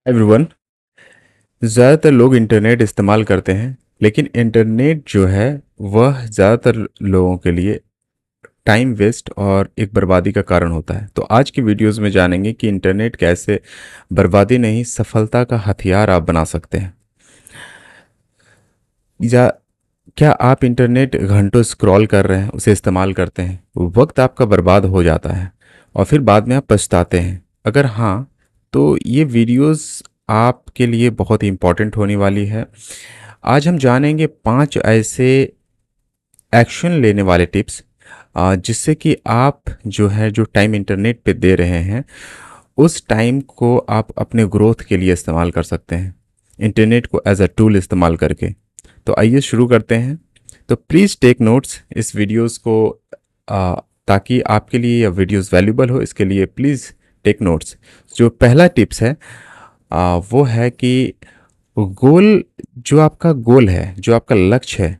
Everyone. ज़्यादातर लोग internet इस्तेमाल करते हैं, लेकिन इंटरनेट जो है वह ज़्यादातर लोगों के लिए टाइम वेस्ट और एक बर्बादी का कारण होता है। तो आज की वीडियोस में जानेंगे कि इंटरनेट कैसे बर्बादी नहीं सफलता का हथियार आप बना सकते हैं। या क्या आप इंटरनेट घंटों स्क्रॉल कर रहे हैं, उसे इस्तेमाल करते हैं, वक्त आपका बर्बाद हो जाता है और फिर बाद में आप पछताते हैं? अगर हाँ, तो ये वीडियोस आपके लिए बहुत ही इम्पोर्टेंट होने वाली है। आज हम जानेंगे 5 ऐसे एक्शन लेने वाले टिप्स, जिससे कि आप जो टाइम इंटरनेट पे दे रहे हैं, उस टाइम को आप अपने ग्रोथ के लिए इस्तेमाल कर सकते हैं, इंटरनेट को एज अ टूल इस्तेमाल करके। तो आइए शुरू करते हैं। तो प्लीज़ टेक नोट्स इस वीडियोस को, ताकि आपके लिए यह वीडियोस वैल्यूबल हो। इसके लिए प्लीज़ टेक नोट्स। जो पहला टिप्स है वो है कि गोल जो आपका गोल है, जो आपका लक्ष्य है,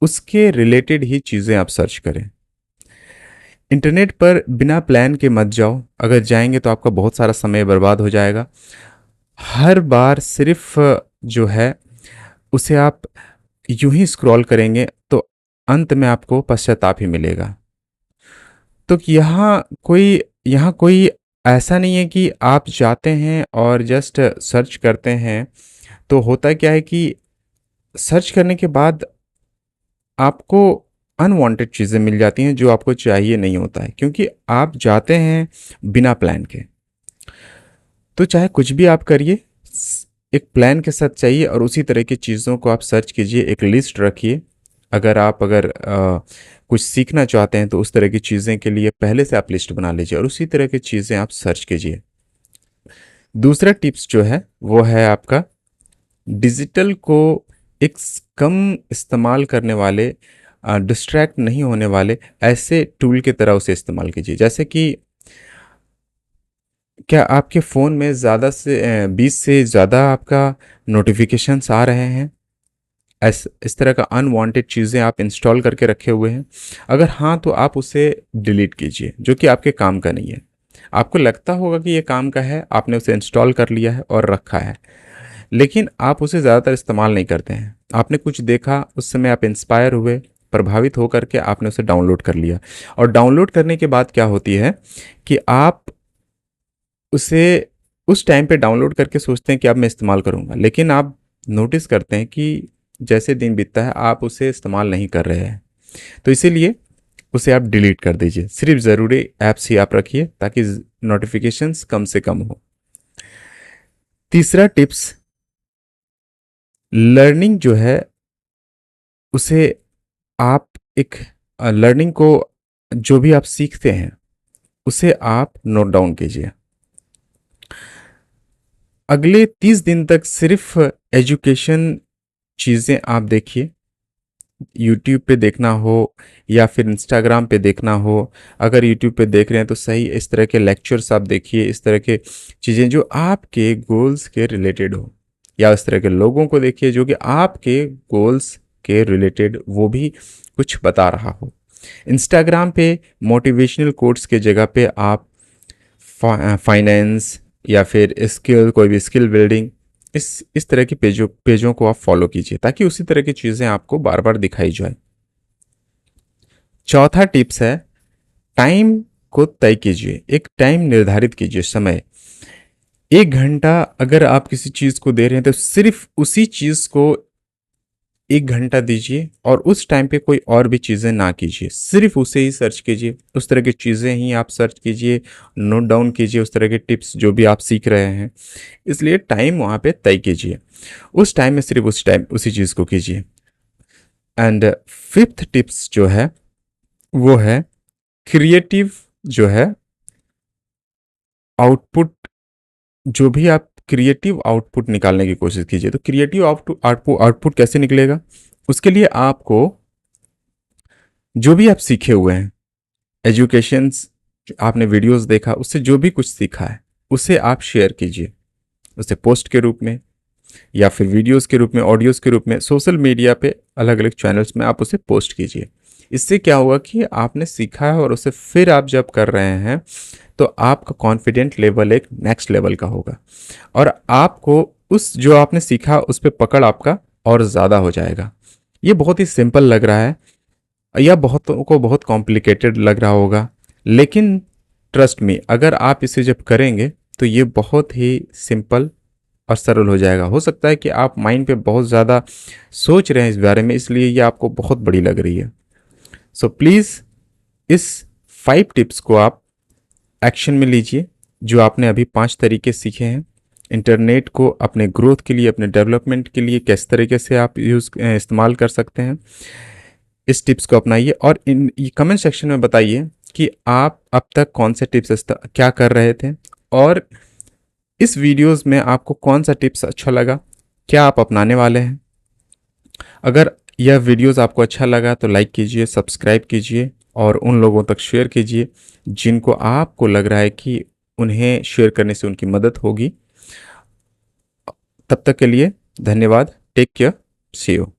उसके रिलेटेड ही चीज़ें आप सर्च करें। इंटरनेट पर बिना प्लान के मत जाओ। अगर जाएंगे तो आपका बहुत सारा समय बर्बाद हो जाएगा। हर बार सिर्फ जो है उसे आप यूं ही स्क्रॉल करेंगे तो अंत में आपको पश्चाताप ही मिलेगा। तो यहाँ कोई ऐसा नहीं है कि आप जाते हैं और जस्ट सर्च करते हैं। तो होता क्या है कि सर्च करने के बाद आपको अनवांटेड चीज़ें मिल जाती हैं जो आपको चाहिए नहीं होता है, क्योंकि आप जाते हैं बिना प्लान के। तो चाहे कुछ भी आप करिए, एक प्लान के साथ चाहिए और उसी तरह की चीज़ों को आप सर्च कीजिए, एक लिस्ट रखिए। अगर कुछ सीखना चाहते हैं तो उस तरह की चीज़ें के लिए पहले से आप लिस्ट बना लीजिए और उसी तरह की चीज़ें आप सर्च कीजिए। दूसरा टिप्स जो है वो है आपका डिजिटल को एक कम इस्तेमाल करने वाले, डिस्ट्रैक्ट नहीं होने वाले ऐसे टूल की तरह उसे इस्तेमाल कीजिए। जैसे कि क्या आपके फ़ोन में ज़्यादा से 20 से ज़्यादा आपका नोटिफिकेशंस आ रहे हैं? इस तरह का अनवांटेड चीज़ें आप इंस्टॉल करके रखे हुए हैं? अगर हाँ, तो आप उसे डिलीट कीजिए, जो कि आपके काम का नहीं है। आपको लगता होगा कि ये काम का है, आपने उसे इंस्टॉल कर लिया है और रखा है, लेकिन आप उसे ज़्यादातर इस्तेमाल नहीं करते हैं। आपने कुछ देखा, उस समय आप इंस्पायर हुए, प्रभावित होकर के आपने उसे डाउनलोड कर लिया। और डाउनलोड करने के बाद क्या होती है कि आप उसे उस टाइम पे डाउनलोड करके सोचते हैं कि अब मैं इस्तेमाल करूँगा, लेकिन आप नोटिस करते हैं कि जैसे दिन बीतता है आप उसे इस्तेमाल नहीं कर रहे हैं। तो इसीलिए उसे आप डिलीट कर दीजिए। सिर्फ ज़रूरी ऐप्स ही आप रखिए ताकि नोटिफिकेशंस कम से कम हो। तीसरा टिप्स, लर्निंग जो है उसे आप एक लर्निंग को, जो भी आप सीखते हैं उसे आप नोट डाउन कीजिए। अगले 30 दिन तक सिर्फ एजुकेशन चीज़ें आप देखिए। यूट्यूब पे देखना हो या फिर इंस्टाग्राम पे देखना हो। अगर यूट्यूब पे देख रहे हैं तो सही, इस तरह के लेक्चर्स आप देखिए, इस तरह के चीज़ें जो आपके गोल्स के रिलेटेड हो, या इस तरह के लोगों को देखिए जो कि आपके गोल्स के रिलेटेड वो भी कुछ बता रहा हो। इंस्टाग्राम पे मोटिवेशनल कोट्स के जगह पे आप फाइनेंस या फिर स्किल, कोई भी स्किल बिल्डिंग, इस तरह की पेजों को आप फॉलो कीजिए ताकि उसी तरह की चीज़ें आपको बार बार दिखाई जाए। चौथा टिप्स है, टाइम को तय कीजिए। एक टाइम निर्धारित कीजिए, समय। 1 घंटा अगर आप किसी चीज़ को दे रहे हैं तो सिर्फ उसी चीज़ को 1 घंटा दीजिए और उस टाइम पे कोई और भी चीज़ें ना कीजिए, सिर्फ उसे ही सर्च कीजिए। उस तरह की चीज़ें ही आप सर्च कीजिए, नोट डाउन कीजिए उस तरह के टिप्स जो भी आप सीख रहे हैं। इसलिए टाइम वहाँ पे तय कीजिए, उस टाइम में सिर्फ उस टाइम उसी चीज़ को कीजिए। एंड फिफ्थ टिप्स जो है वो है क्रिएटिव जो है आउटपुट। जो भी आप क्रिएटिव आउटपुट निकालने की कोशिश कीजिए। तो क्रिएटिव आउटपुट कैसे निकलेगा? उसके लिए आपको जो भी आप सीखे हुए हैं, एजुकेशंस, आपने वीडियोस देखा, उससे जो भी कुछ सीखा है उसे आप शेयर कीजिए। उसे पोस्ट के रूप में या फिर वीडियोस के रूप में, ऑडियोज़ के रूप में सोशल मीडिया पे अलग अलग चैनल्स में आप उसे पोस्ट कीजिए। इससे क्या होगा कि आपने सीखा है और उसे फिर आप जब कर रहे हैं तो आपका कॉन्फिडेंट लेवल एक नेक्स्ट लेवल का होगा और आपको उस जो आपने सीखा उस पर पकड़ आपका और ज़्यादा हो जाएगा। ये बहुत ही सिंपल लग रहा है या बहुतों को बहुत कॉम्प्लिकेटेड लग रहा होगा, लेकिन ट्रस्ट मी, अगर आप इसे जब करेंगे तो ये बहुत ही सिंपल और सरल हो जाएगा। हो सकता है कि आप माइंड पे बहुत ज़्यादा सोच रहे हैं इस बारे में, इसलिए ये आपको बहुत बड़ी लग रही है। सो प्लीज़ इस 5 टिप्स को आप एक्शन में लीजिए, जो आपने अभी 5 तरीके सीखे हैं इंटरनेट को अपने ग्रोथ के लिए, अपने डेवलपमेंट के लिए किस तरीके से आप इस्तेमाल कर सकते हैं। इस टिप्स को अपनाइए और इन कमेंट सेक्शन में बताइए कि आप अब तक कौन से टिप्स क्या कर रहे थे और इस वीडियोस में आपको कौन सा टिप्स अच्छा लगा, क्या आप अपनाने वाले हैं। अगर यह वीडियोस आपको अच्छा लगा तो लाइक कीजिए, सब्सक्राइब कीजिए और उन लोगों तक शेयर कीजिए जिनको आपको लग रहा है कि उन्हें शेयर करने से उनकी मदद होगी। तब तक के लिए धन्यवाद। Take care, see you.